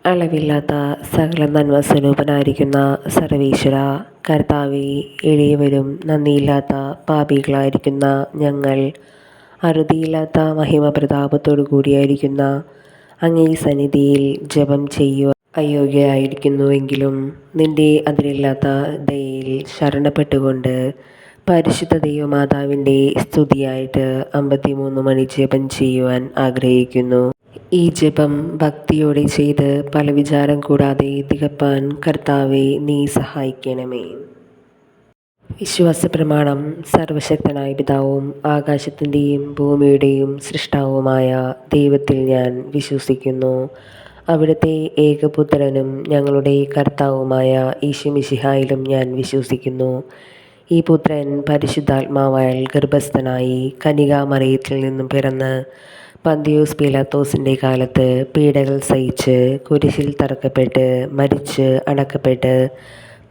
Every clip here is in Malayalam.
അളവില്ലാത്ത സകല നന്മ സ്വരൂപനായിരിക്കുന്ന സർവീശ്വര കർത്താവെ, എളിയവരും നന്ദിയില്ലാത്ത പാപികളായിരിക്കുന്ന ഞങ്ങൾ അറുതിയില്ലാത്ത മഹിമ പ്രതാപത്തോടു കൂടിയായിരിക്കുന്ന അങ്ങേ സന്നിധിയിൽ ജപം ചെയ്യുവാൻ അയോഗ്യരായിരിക്കുന്നുവെങ്കിലും നിന്റെ അതിരില്ലാത്ത ദയയിൽ ശരണപ്പെട്ടുകൊണ്ട് പരിശുദ്ധ ദൈവമാതാവിൻ്റെ സ്തുതിയായിട്ട് 53 മണി ജപം ചെയ്യുവാൻ ആഗ്രഹിക്കുന്നു. ഈ ജപം ഭക്തിയോടെ ചെയ്ത് പല വിചാരം കൂടാതെ തികപ്പാൻ കർത്താവെ നീ സഹായിക്കണമേ. വിശ്വാസ പ്രമാണം. സർവശക്തനായ പിതാവും ആകാശത്തിൻ്റെയും ഭൂമിയുടെയും സൃഷ്ടാവുമായ ദൈവത്തിൽ ഞാൻ വിശ്വസിക്കുന്നു. അവിടുത്തെ ഏകപുത്രനും ഞങ്ങളുടെ കർത്താവുമായ ഈശോമിശിഹായിലും ഞാൻ വിശ്വസിക്കുന്നു. ഈ പുത്രൻ പരിശുദ്ധാത്മാവാൽ ഗർഭസ്ഥനായി കന്യകാമറിയത്തിൽ നിന്നും പിറന്ന് പന്തിയോസ് പീലാത്തോസിൻ്റെ കാലത്ത് പീഡകൾ സഹിച്ച് കുരിശിൽ തറക്കപ്പെട്ട് മരിച്ച് അടക്കപ്പെട്ട്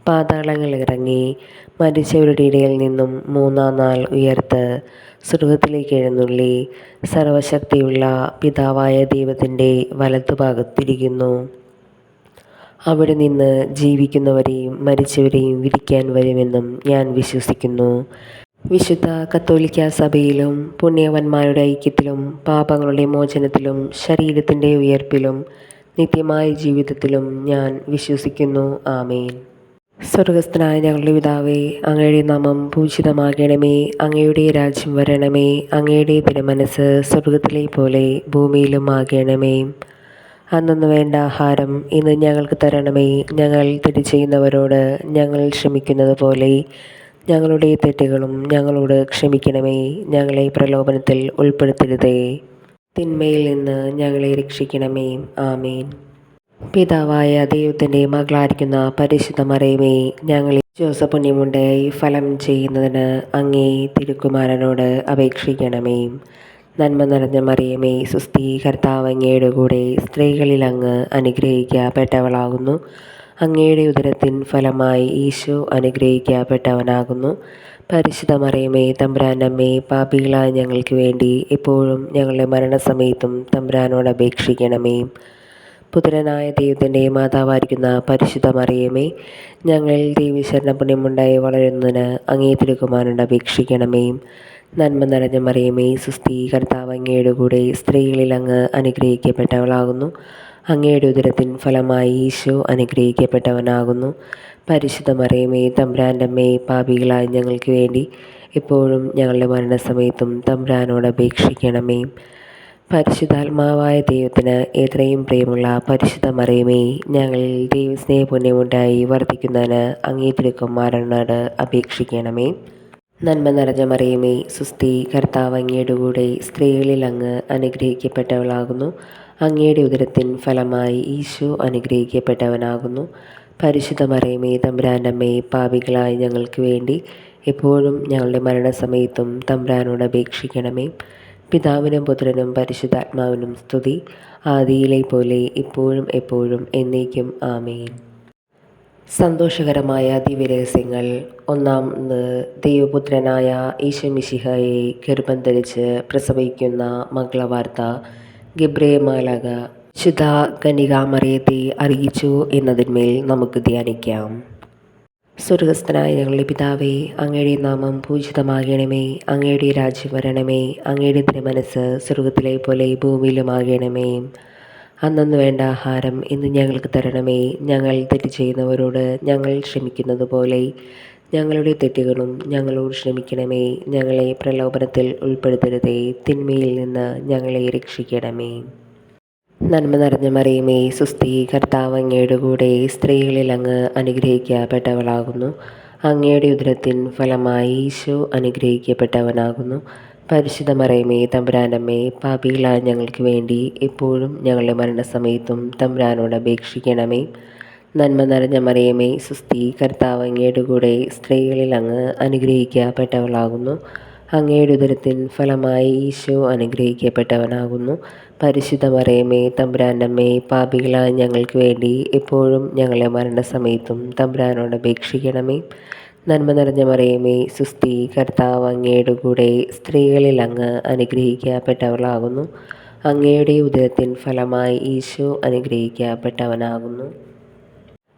പാതാളങ്ങളിൽ ഇറങ്ങി മരിച്ചവരുടെ ഇടയിൽ നിന്നും 3-ാം നാൾ ഉയർത്ത് സ്വർഗത്തിലേക്ക് എഴുന്നള്ളി സർവശക്തിയുള്ള പിതാവായ ദൈവത്തിൻ്റെ വലത്തുഭാഗത്തിരിക്കുന്നു. അവിടെ നിന്ന് ജീവിക്കുന്നവരെയും മരിച്ചവരെയും വിധിക്കാൻ വരുമെന്നും ഞാൻ വിശ്വസിക്കുന്നു. വിശുദ്ധ കത്തോലിക്കാ സഭയിലും പുണ്യവന്മാരുടെ ഐക്യത്തിലും പാപങ്ങളുടെ മോചനത്തിലും ശരീരത്തിൻ്റെ ഉയർപ്പിലും നിത്യമായ ജീവിതത്തിലും ഞാൻ വിശ്വസിക്കുന്നു. ആമേൻ. സ്വർഗസ്ഥനായ ഞങ്ങളുടെ പിതാവേ, അങ്ങയുടെ നാമം പൂജിതമാകണമേ. അങ്ങയുടെ രാജ്യം വരണമേ. അങ്ങയുടെ തിരുമനസ്സ് സ്വർഗത്തിലെ പോലെ ഭൂമിയിലും ആകണമേ. അന്നു വേണ്ട ആഹാരം ഇന്ന് ഞങ്ങൾക്ക് തരണമേ. ഞങ്ങൾ തെറ്റ് ചെയ്യുന്നവരോട് ഞങ്ങൾ ക്ഷമിക്കുന്നത് പോലെ ഞങ്ങളുടെ തെറ്റുകളും ഞങ്ങളോട് ക്ഷമിക്കണമേ. ഞങ്ങളെ പ്രലോഭനത്തിൽ ഉൾപ്പെടുത്തരുതേ, തിന്മയിൽ നിന്ന് ഞങ്ങളെ രക്ഷിക്കണമേ. ആമേൻ. പിതാവായ ദൈവത്തിൻ്റെ മകളായിരിക്കുന്ന പരിശുദ്ധ മറിയമേ, ഞങ്ങളെ ജോസപുണ്യമുണ്ടായി ഫലം ചെയ്യുന്നതിന് അങ്ങേ തിരുക്കുമാരനോട് അപേക്ഷിക്കണമേ. നന്മ നിറഞ്ഞ മറിയമേ, സുസ്ഥി, കർത്താവ് അങ്ങയുടെ കൂടെ സ്ത്രീകളിൽ അങ്ങ് അനുഗ്രഹിക്കപ്പെട്ടവളാകുന്നു. അങ്ങയുടെ ഉദരത്തിൻ ഫലമായി ഈശോ അനുഗ്രഹിക്കപ്പെട്ടവനാകുന്നു. പരിശുദ്ധ മറിയമേ, തമ്പുരാൻ്റെ അമ്മേ, പാപികളായ ഞങ്ങൾക്ക് വേണ്ടി എപ്പോഴും ഞങ്ങളുടെ മരണസമയത്തും തമ്പുരാനോട് അപേക്ഷിക്കണമേ. പുത്രനായ ദൈവത്തിൻ്റെ മാതാവായിരിക്കുന്ന പരിശുദ്ധ മറിയമേ, ഞങ്ങൾ ദൈവശരണ പുണ്യമുണ്ടായി വളരുന്നതിന് അങ്ങേ തിരുക്കുമാരനോട് അപേക്ഷിക്കണമേ. നന്മ നിറഞ്ഞ മറിയമേ, സുസ്ഥി, കർത്താവ് അങ്ങയുടെ കൂടെ സ്ത്രീകളിൽ അങ്ങ് അനുഗ്രഹിക്കപ്പെട്ടവളാകുന്നു. അങ്ങയുടെ ഉദരത്തിൻ ഫലമായി ഈശോ അനുഗ്രഹിക്കപ്പെട്ടവനാകുന്നു. പരിശുദ്ധ മറിയമേ, തമ്പുരാൻ്റെ അമ്മേ, പാപികളായ ഞങ്ങൾക്ക് വേണ്ടി എപ്പോഴും ഞങ്ങളുടെ മരണസമയത്തും തമ്പുരാനോട് അപേക്ഷിക്കണമേ. പരിശുദ്ധാത്മാവായ ദൈവത്തിന് എത്രയും പ്രിയമുള്ള പരിശുദ്ധ മറിയമേ, ഞങ്ങളിൽ ദൈവസ്നേഹ പുണ്യമുണ്ടായി വർദ്ധിക്കുന്നതിന് അങ്ങേ തിരുക്കുമാരനോട് അപേക്ഷിക്കണമേ. നന്മ നിറഞ്ഞ മറിയമേ, സുസ്ഥി, കർത്താവ് അങ്ങയുടെ കൂടെ സ്ത്രീകളിൽ അങ്ങ് അനുഗ്രഹിക്കപ്പെട്ടവളാകുന്നു. അങ്ങയുടെ ഉദരത്തിൻ ഫലമായി ഈശോ അനുഗ്രഹിക്കപ്പെട്ടവനാകുന്നു. പരിശുദ്ധ മറിയമേ, തമ്പുരാൻ്റെ അമ്മേ, പാപികളായ ഞങ്ങൾക്ക് വേണ്ടി എപ്പോഴും ഞങ്ങളുടെ മരണസമയത്തും തമ്പുരാനോട് അപേക്ഷിക്കണമേ. പിതാവിനും പുത്രനും പരിശുദ്ധാത്മാവിനും സ്തുതി, ആദിയിലെ പോലെ ഇപ്പോഴും എപ്പോഴും എന്നേക്കും. ആമേൻ. സന്തോഷകരമായ ദിവ്യരഹസ്യങ്ങൾ. ഒന്നാമത്, ദൈവപുത്രനായ ഈശോമിശിഹായെ ഗർഭം ധരിച്ച് പ്രസവിക്കുന്ന മംഗളവാർത്ത ഗബ്രിയേൽ മാലാഖ വിശുദ്ധ കന്യകാമറിയത്തെ അറിയിച്ചു എന്നതിന്മേൽ നമുക്ക് ധ്യാനിക്കാം. സ്വർഗസ്ഥനായ ഞങ്ങളുടെ പിതാവേ, അങ്ങയുടെ നാമം പൂജിതമാകണമേ. അങ്ങയുടെ രാജ്യം വരണമേ. അങ്ങയുടെ തിരുമനസ്സ് സ്വർഗത്തിലെ പോലെ ഭൂമിയിലുമാകണമേ. അന്നു വേണ്ട ആഹാരം ഇന്ന് ഞങ്ങൾക്ക് തരണമേ. ഞങ്ങൾ തെറ്റ് ചെയ്യുന്നവരോട് ഞങ്ങൾ ക്ഷമിക്കുന്നത് പോലെ ഞങ്ങളുടെ തെറ്റുകളും ഞങ്ങളോട് ക്ഷമിക്കണമേ. ഞങ്ങളെ പ്രലോഭനത്തിൽ ഉൾപ്പെടുത്തരുതേ, തിന്മയിൽ നിന്ന് ഞങ്ങളെ രക്ഷിക്കണമേ. നന്മ നിറഞ്ഞ മറിയമേ, സുസ്ഥി, കർത്താവ് അങ്ങയുടെ കൂടെ സ്ത്രീകളിൽ അങ്ങ് അനുഗ്രഹിക്കപ്പെട്ടവളാകുന്നു. അങ്ങയുടെ ഉദരത്തിൻ ഫലമായി ഈശോ അനുഗ്രഹിക്കപ്പെട്ടവനാകുന്നു. പരിശുദ്ധ മറിയമേ, തമ്പുരാൻ്റെ അമ്മേ, പാപികളായ ഞങ്ങൾക്ക് വേണ്ടി എപ്പോഴും ഞങ്ങളുടെ മരണസമയത്തും തമ്പുരാനോട് അപേക്ഷിക്കണമേ. നന്മ നിറഞ്ഞ മറിയമേ, സുസ്ഥി, കർത്താവ് അങ്ങയുടെ കൂടെ സ്ത്രീകളിൽ അങ്ങ് അനുഗ്രഹിക്കപ്പെട്ടവളാകുന്നു. അങ്ങയുടെ ഉദരത്തിൻ ഫലമായി ഈശോ അനുഗ്രഹിക്കപ്പെട്ടവനാകുന്നു. പരിശുദ്ധ മറിയമേ, തമ്പുരാൻ്റെ അമ്മേ, പാപികളായ ഞങ്ങൾക്ക് വേണ്ടി എപ്പോഴും ഞങ്ങളുടെ മരണസമയത്തും തമ്പുരാനോട് അപേക്ഷിക്കണമേ. നന്മ നിറഞ്ഞ മറിയമേ, സുസ്ഥി, കർത്താവ് അങ്ങയുടെ കൂടെ സ്ത്രീകളിൽ അങ്ങ് അനുഗ്രഹിക്കപ്പെട്ടവളാകുന്നു. അങ്ങയുടെ ഉദരത്തിൻ ഫലമായി ഈശോ അനുഗ്രഹിക്കപ്പെട്ടവനാകുന്നു.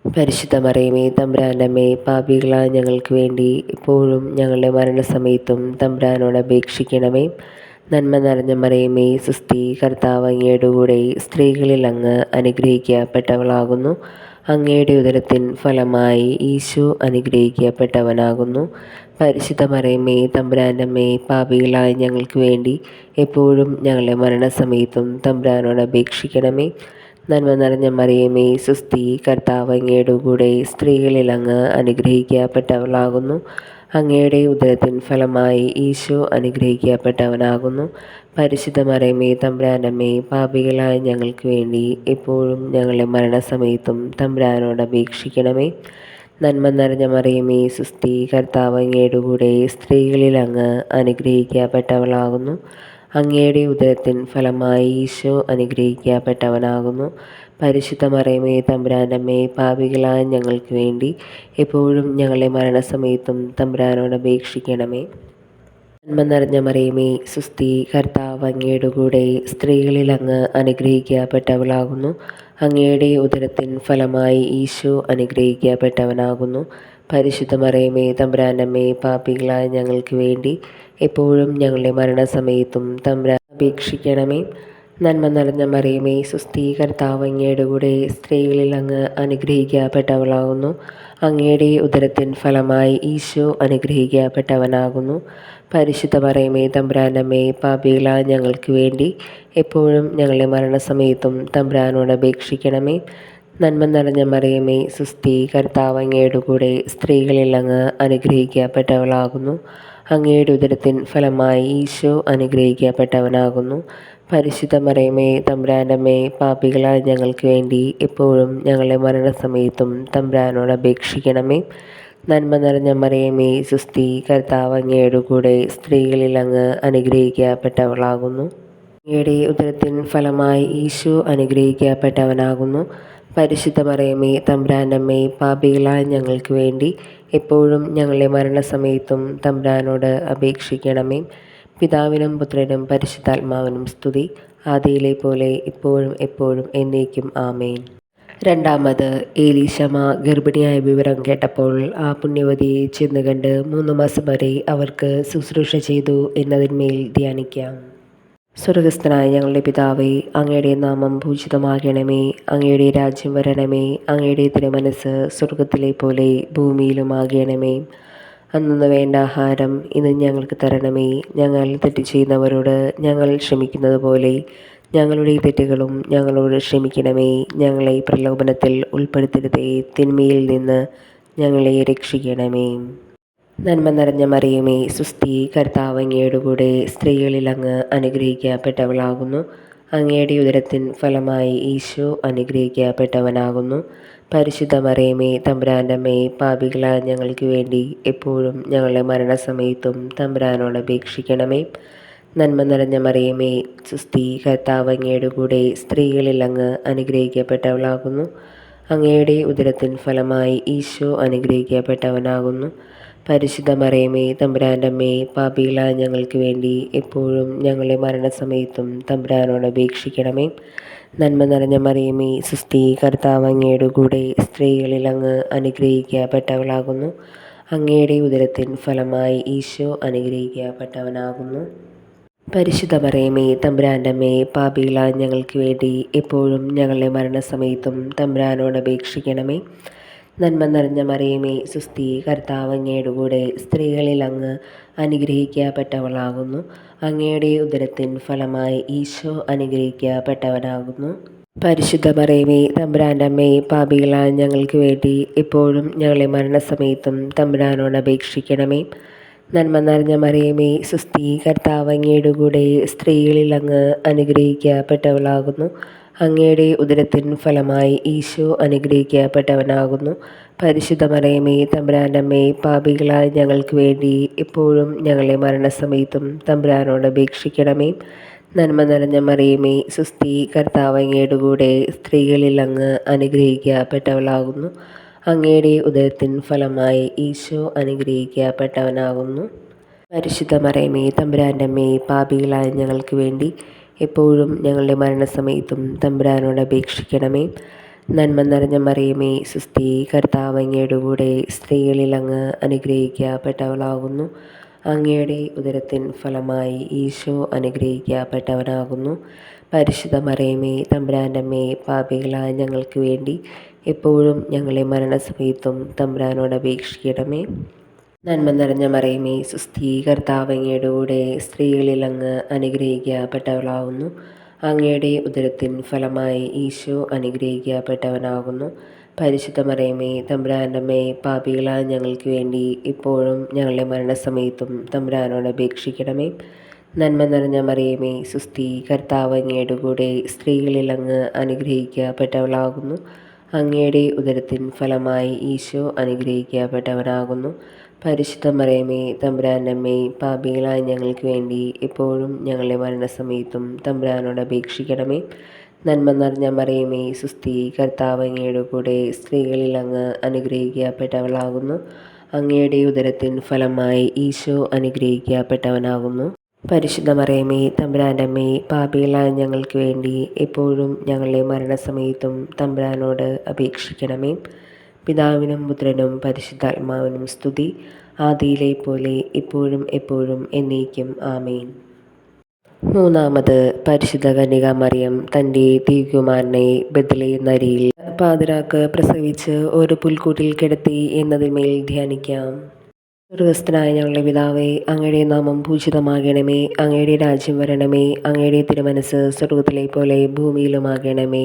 പരിശുദ്ധ മറിയമേ, തമ്പുരാൻ്റെ അമ്മേ, പാപികളായ ഞങ്ങൾക്ക് വേണ്ടി ഇപ്പോഴും ഞങ്ങളുടെ മരണസമയത്തും തമ്പുരാനോട് അപേക്ഷിക്കണമേ. നന്മ നിറഞ്ഞ മറിയമേ, സുസ്തി, കർത്താവ് അങ്ങയുടെ കൂടെ സ്ത്രീകളിൽ അങ്ങ് അനുഗ്രഹിക്കപ്പെട്ടവളാകുന്നു. അങ്ങയുടെ ഉദരത്തിൻ ഫലമായി ഈശോ അനുഗ്രഹിക്കപ്പെട്ടവനാകുന്നു. പരിശുദ്ധ മറിയമേ, തമ്പുരാൻ്റെ അമ്മേ, പാപികളായ ഞങ്ങൾക്ക് വേണ്ടി എപ്പോഴും ഞങ്ങളുടെ മരണസമയത്തും തമ്പുരാനോട് അപേക്ഷിക്കണമേ. നന്മ നിറഞ്ഞ മറിയമേ, സുസ്തി, കർത്താവ് അങ്ങയുടെ കൂടെ സ്ത്രീകളിൽ അങ്ങ് അനുഗ്രഹിക്കപ്പെട്ടവളാകുന്നു. അങ്ങയുടെ ഉദരത്തിൻ ഫലമായി ഈശോ അനുഗ്രഹിക്കപ്പെട്ടവനാകുന്നു. പരിശുദ്ധ മറിയമേ, തമ്പുരാൻ്റെ അമ്മേ, പാപികളായ ഞങ്ങൾക്ക് വേണ്ടി എപ്പോഴും ഞങ്ങളുടെ മരണസമയത്തും തമ്പുരാനോട് അപേക്ഷിക്കണമേ. നന്മ നിറഞ്ഞ മറിയമേ, സുസ്തി, കർത്താവ് അങ്ങയുടെ കൂടെ സ്ത്രീകളിൽ അങ്ങ് അനുഗ്രഹിക്കപ്പെട്ടവളാകുന്നു. അങ്ങയുടെ ഉദരത്തിൻ ഫലമായി ഈശോ അനുഗ്രഹിക്കപ്പെട്ടവനാകുന്നു. പരിശുദ്ധ മറിയമേ, തമ്പുരാൻ്റെ അമ്മേ, പാപികളായ ഞങ്ങൾക്ക് വേണ്ടി എപ്പോഴും ഞങ്ങളുടെ മരണസമയത്തും തമ്പുരാനോട് അപേക്ഷിക്കണമേ. നന്മ നിറഞ്ഞ മറിയമേ, സുസ്തി, കർത്താവ് അങ്ങയുടെ കൂടെ സ്ത്രീകളിൽ അങ്ങ് അനുഗ്രഹിക്കപ്പെട്ടവളാകുന്നു. അങ്ങയുടെ ഉദരത്തിൻ ഫലമായി ഈശോ അനുഗ്രഹിക്കപ്പെട്ടവനാകുന്നു. പരിശുദ്ധ മറിയമേ, തമ്പുരാൻ്റെ അമ്മേ, പാപികളായ ഞങ്ങൾക്ക് വേണ്ടി എപ്പോഴും ഞങ്ങളുടെ മരണസമയത്തും തമ്പുരാൻ അപേക്ഷിക്കണമേ. നന്മ നിറഞ്ഞ മറിയമേ, സുസ്തി, കർത്താവ് അങ്ങയുടെ കൂടെ സ്ത്രീകളിൽ അങ്ങ് അനുഗ്രഹിക്കപ്പെട്ടവളാകുന്നു. അങ്ങയുടെ ഉദരത്തിൻ ഫലമായി ഈശോ അനുഗ്രഹിക്കപ്പെട്ടവനാകുന്നു. പരിശുദ്ധ മറിയമേ, തമ്പുരാൻ്റെ അമ്മേ, പാപികളായ ഞങ്ങൾക്ക് വേണ്ടി എപ്പോഴും ഞങ്ങളുടെ മരണസമയത്തും തമ്പുരാനോട് അപേക്ഷിക്കണമേ. നന്മ നിറഞ്ഞ മറിയമേ, സുസ്തി, കർത്താവ് അങ്ങയുടെ കൂടെ സ്ത്രീകളിൽ അങ്ങ് അനുഗ്രഹിക്കപ്പെട്ടവളാകുന്നു. അങ്ങയുടെ ഉദരത്തിൻ ഫലമായി ഈശോ അനുഗ്രഹിക്കപ്പെട്ടവനാകുന്നു. പരിശുദ്ധ മറിയമേ, തമ്പുരാൻ്റെ അമ്മേ, പാപികളായ ഞങ്ങൾക്ക് വേണ്ടി എപ്പോഴും ഞങ്ങളുടെ മരണസമയത്തും തമ്പുരാനോട് അപേക്ഷിക്കണമേ. നന്മ നിറഞ്ഞ മറിയമേ, സുസ്തി, കർത്താവ് അങ്ങയുടെ കൂടെ സ്ത്രീകളിൽ അങ്ങ് അനുഗ്രഹിക്കപ്പെട്ടവളാകുന്നു. അങ്ങയുടെ ഉദരത്തിൻ ഫലമായി ഈശോ അനുഗ്രഹിക്കപ്പെട്ടവനാകുന്നു. പരിശുദ്ധ മറിയമേ, തമ്പുരാൻ്റെ അമ്മേ, പാപികളായ ഞങ്ങൾക്ക് വേണ്ടി എപ്പോഴും ഞങ്ങളുടെ മരണസമയത്തും തമ്പുരാനോട് അപേക്ഷിക്കണമേ. പിതാവിനും പുത്രനും പരിശുദ്ധാത്മാവിനും സ്തുതി, ആദിയിലെ പോലെ ഇപ്പോഴും എപ്പോഴും എന്നേക്കും ആമേൻ. രണ്ടാമത്, ഏലീശമ്മ ഗർഭിണിയായ വിവരം കേട്ടപ്പോൾ ആ പുണ്യവതിയെ ചെന്ന് കണ്ട് 3 മാസം വരെ അവർക്ക് ശുശ്രൂഷ ചെയ്തു എന്നതിന്മേൽ ധ്യാനിക്കാം. സ്വർഗസ്ഥനായ ഞങ്ങളുടെ പിതാവേ, അങ്ങയുടെ നാമം പൂജിതമാകണമേ. അങ്ങയുടെ രാജ്യം വരണമേ. അങ്ങയുടെ തിരുമനസ്സ് സ്വർഗത്തിലെ പോലെ ഭൂമിയിലുമാകണമേ. അന്നു വേണ്ട ആഹാരം ഇന്ന് ഞങ്ങൾക്ക് തരണമേ. ഞങ്ങൾ തെറ്റ് ചെയ്യുന്നവരോട് ഞങ്ങൾ ക്ഷമിക്കുന്നത് പോലെ ഞങ്ങളുടെ തെറ്റുകളും ഞങ്ങളോട് ക്ഷമിക്കണമേ. ഞങ്ങളെ പ്രലോഭനത്തിൽ ഉൾപ്പെടുത്തരുതേ, തിന്മയിൽ നിന്ന് ഞങ്ങളെ രക്ഷിക്കണമേ. നന്മ നിറഞ്ഞ മറിയമേ, സുസ്തി, കർത്താവ് അങ്ങയുടെ കൂടെ സ്ത്രീകളിൽ അങ്ങ് അനുഗ്രഹിക്കപ്പെട്ടവളാകുന്നു. അങ്ങയുടെ ഉദരത്തിൻ ഫലമായി ഈശോ അനുഗ്രഹിക്കപ്പെട്ടവനാകുന്നു. പരിശുദ്ധ മറിയമേ, തമ്പുരാൻ്റെ അമ്മേ, പാപികളായ ഞങ്ങൾക്ക് വേണ്ടി എപ്പോഴും ഞങ്ങളുടെ മരണസമയത്തും തമ്പുരാനോട് അപേക്ഷിക്കണമേ. നന്മ നിറഞ്ഞ മറിയമേ, സുസ്തി, കർത്താവ് അങ്ങയുടെ കൂടെ സ്ത്രീകളിൽ അങ്ങ് അനുഗ്രഹിക്കപ്പെട്ടവളാകുന്നു. അങ്ങയുടെ ഉദരത്തിൻ ഫലമായി ഈശോ അനുഗ്രഹിക്കപ്പെട്ടവനാകുന്നു. പരിശുദ്ധ മറിയമേ, തമ്പുരാൻ്റെ അമ്മേ, പാപികളായ ഞങ്ങൾക്ക് വേണ്ടി എപ്പോഴും ഞങ്ങളുടെ മരണസമയത്തും തമ്പുരാനോട് അപേക്ഷിക്കണമേ. നന്മ നിറഞ്ഞ മറിയമേ, സുസ്തി, കർത്താവ് അങ്ങയുടെ കൂടെ സ്ത്രീകളിൽ അങ്ങ് അനുഗ്രഹിക്കപ്പെട്ടവളാകുന്നു. അങ്ങയുടെ ഉദരത്തിൻ ഫലമായി ഈശോ അനുഗ്രഹിക്കപ്പെട്ടവനാകുന്നു. പരിശുദ്ധ മറിയമേ, തമ്പുരാൻ്റെ അമ്മേ, പാപികളായ ഞങ്ങൾക്ക് വേണ്ടി എപ്പോഴും ഞങ്ങളുടെ മരണസമയത്തും തമ്പുരാനോട് അപേക്ഷിക്കണമേ. നന്മ നിറഞ്ഞ മറിയമേ, സുസ്തി, കർത്താവ് അങ്ങയുടെ കൂടെ സ്ത്രീകളിൽ അങ്ങ് അനുഗ്രഹിക്കപ്പെട്ടവളാകുന്നു. അങ്ങയുടെ ഉദരത്തിൻ ഫലമായി ഈശോ അനുഗ്രഹിക്കപ്പെട്ടവനാകുന്നു. പരിശുദ്ധ മറിയമേ, തമ്പുരാൻ്റെ അമ്മേ, പാപികളായ ഞങ്ങൾക്ക് വേണ്ടി എപ്പോഴും ഞങ്ങളുടെ മരണസമയത്തും തമ്പുരാനോട് അപേക്ഷിക്കണമേ. നന്മ നിറഞ്ഞ മറിയമേ, സുസ്തി, കർത്താവ് അങ്ങയുടെ കൂടെ സ്ത്രീകളിൽ അങ്ങ് അനുഗ്രഹിക്കപ്പെട്ടവളാകുന്നു. അങ്ങയുടെ ഉദരത്തിൻ ഫലമായി ഈശോ അനുഗ്രഹിക്കപ്പെട്ടവനാകുന്നു. പരിശുദ്ധ മറിയമേ, തമ്പുരാൻ്റെ അമ്മേ, പാപികളായ ഞങ്ങൾക്ക് വേണ്ടി എപ്പോഴും ഞങ്ങളുടെ മരണസമയത്തും തമ്പുരാനോട് അപേക്ഷിക്കണമേ. നന്മ നിറഞ്ഞ മറിയമേ, സുസ്തി, കർത്താവ് അങ്ങയുടെ കൂടെ സ്ത്രീകളിൽ അങ്ങ് അനുഗ്രഹിക്കപ്പെട്ടവളാകുന്നു. അങ്ങയുടെ ഉദരത്തിൻ ഫലമായി ഈശോ അനുഗ്രഹിക്കപ്പെട്ടവനാകുന്നു. പരിശുദ്ധ മറിയമേ, തമ്പുരാൻ്റെ അമ്മേ, പാപികളായ ഞങ്ങൾക്ക് വേണ്ടി എപ്പോഴും ഞങ്ങളുടെ മരണസമയത്തും തമ്പുരാനോട് അപേക്ഷിക്കണമേ. നന്മ നിറഞ്ഞ മറിയമേ, സുസ്ഥി, കർത്താവ് അങ്ങയുടെ കൂടെ, സ്ത്രീകളിൽ അങ്ങ് അനുഗ്രഹിക്കപ്പെട്ടവളാകുന്നു. അങ്ങയുടെ ഉദരത്തിൻ ഫലമായി ഈശോ അനുഗ്രഹിക്കപ്പെട്ടവനാകുന്നു. പരിശുദ്ധ മറിയമേ, തമ്പുരാൻ്റെ അമ്മേ, പാപികളായ ഞങ്ങൾക്ക് വേണ്ടി എപ്പോഴും ഞങ്ങളുടെ മരണസമയത്തും തമ്പുരാനോട് അപേക്ഷിക്കണമേ. നന്മ നിറഞ്ഞ മറിയമേ, സുസ്ഥി, കർത്താവ് അങ്ങയുടെ കൂടെ, സ്ത്രീകളിൽ അങ്ങ് അനുഗ്രഹിക്കപ്പെട്ടവളാകുന്നു. അങ്ങയുടെ ഉദരത്തിൻ ഫലമായി ഈശോ അനുഗ്രഹിക്കപ്പെട്ടവനാകുന്നു. പരിശുദ്ധ മറിയമേ, തമ്പുരാൻ്റെ അമ്മേ, പാപികളായ ഞങ്ങൾക്ക് വേണ്ടി ഇപ്പോഴും ഞങ്ങളുടെ മരണസമയത്തും തമ്പുരാനോട് അപേക്ഷിക്കണമേ. നന്മ നിറഞ്ഞ മറിയമേ, സുസ്ഥി, കർത്താവ് അങ്ങയുടെ കൂടെ, സ്ത്രീകളിൽ അങ്ങ് അനുഗ്രഹിക്കപ്പെട്ടവളാകുന്നു. അങ്ങയുടെ ഉദരത്തിൻ ഫലമായി ഈശോ അനുഗ്രഹിക്കപ്പെട്ടവനാകുന്നു. പരിശുദ്ധ മറിയമേ, തമ്പുരാൻ്റെ അമ്മേ, പാപികളായ ഞങ്ങൾക്ക് വേണ്ടി ഇപ്പോഴും ഞങ്ങളുടെ മരണസമയത്തും തമ്പുരാനോട് അപേക്ഷിക്കണമേ. നന്മ നിറഞ്ഞ മറിയമേ, സുസ്ഥി, കർത്താവ് അങ്ങയുടെ കൂടെ, സ്ത്രീകളിൽ അങ്ങ് അനുഗ്രഹിക്കപ്പെട്ടവളാകുന്നു. അങ്ങയുടെ ഉദരത്തിൻ ഫലമായി ഈശോ അനുഗ്രഹിക്കപ്പെട്ടവനാകുന്നു. പരിശുദ്ധ മറിയമേ, തമ്പുരാൻ്റെ അമ്മേ, പാപികളായ ഞങ്ങൾക്ക് വേണ്ടി എപ്പോഴും ഞങ്ങളുടെ മരണസമയത്തും തമ്പുരാനോട് അപേക്ഷിക്കണമേ. പിതാവിനും പുത്രനും പരിശുദ്ധാത്മാവിനും സ്തുതി, ആദിയിലെ പോലെ ഇപ്പോഴും എപ്പോഴും എന്നേക്കും ആമേൻ. മൂന്നാമത്, പരിശുദ്ധ കന്യകാമറിയം തൻ്റെ ദിവ്യകുമാരനെ ബെത്ലഹേം നരിയിൽ പാതിരാക്ക് പ്രസവിച്ച് ഒരു പുൽക്കൂട്ടിൽ കിടത്തി എന്നതിന്മേൽ ധ്യാനിക്കാം. സ്വർഗ്ഗസ്ഥനായ ഞങ്ങളുടെ പിതാവേ, അങ്ങയുടെ നാമം പൂജിതമാകണമേ. അങ്ങയുടെ രാജ്യം വരണമേ. അങ്ങയുടെ തിരുമനസ്സ് സ്വർഗ്ഗത്തിലെ പോലെ ഭൂമിയിലുമാകണമേ.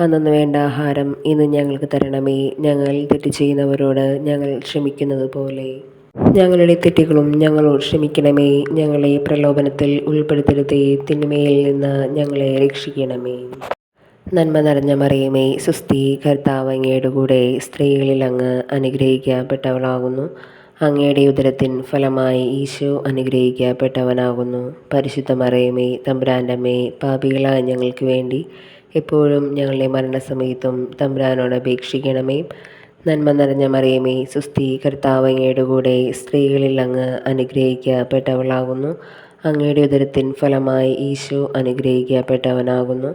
അന്നു വേണ്ട ആഹാരം ഇന്ന് ഞങ്ങൾക്ക് തരണമേ. ഞങ്ങൾ തെറ്റ് ചെയ്യുന്നവരോട് ഞങ്ങൾ ക്ഷമിക്കുന്നത് പോലെ ഞങ്ങളുടെ തെറ്റുകളും ഞങ്ങളോട് ക്ഷമിക്കണമേ. ഞങ്ങളെ പ്രലോഭനത്തിൽ ഉൾപ്പെടുത്തരുതേ, തിന്മയിൽ നിന്ന് ഞങ്ങളെ രക്ഷിക്കണമേ. നന്മ നിറഞ്ഞ മറിയമേ, സുസ്ഥി, കർത്താവ് അങ്ങയുടെ കൂടെ, സ്ത്രീകളിൽ അങ്ങ് അനുഗ്രഹിക്കപ്പെട്ടവളാകുന്നു. അങ്ങയുടെ ഉദരത്തിൻ ഫലമായി ഈശോ അനുഗ്രഹിക്കപ്പെട്ടവനാകുന്നു. പരിശുദ്ധ മറിയമേ, തമ്പുരാൻ്റെ അമ്മേ, പാപികളായ ഞങ്ങൾക്ക് വേണ്ടി എപ്പോഴും ഞങ്ങളുടെ മരണസമയത്തും തമ്പുരാനോട് അപേക്ഷിക്കണമേ. നന്മ നിറഞ്ഞ മറിയമേ, സുസ്ഥി, കർത്താവ് അങ്ങയുടെ കൂടെ, സ്ത്രീകളിൽ അങ്ങ് അനുഗ്രഹിക്കപ്പെട്ടവളാകുന്നു. അങ്ങയുടെ ഉദരത്തിൻ ഫലമായി ഈശോ അനുഗ്രഹിക്കപ്പെട്ടവനാകുന്നു.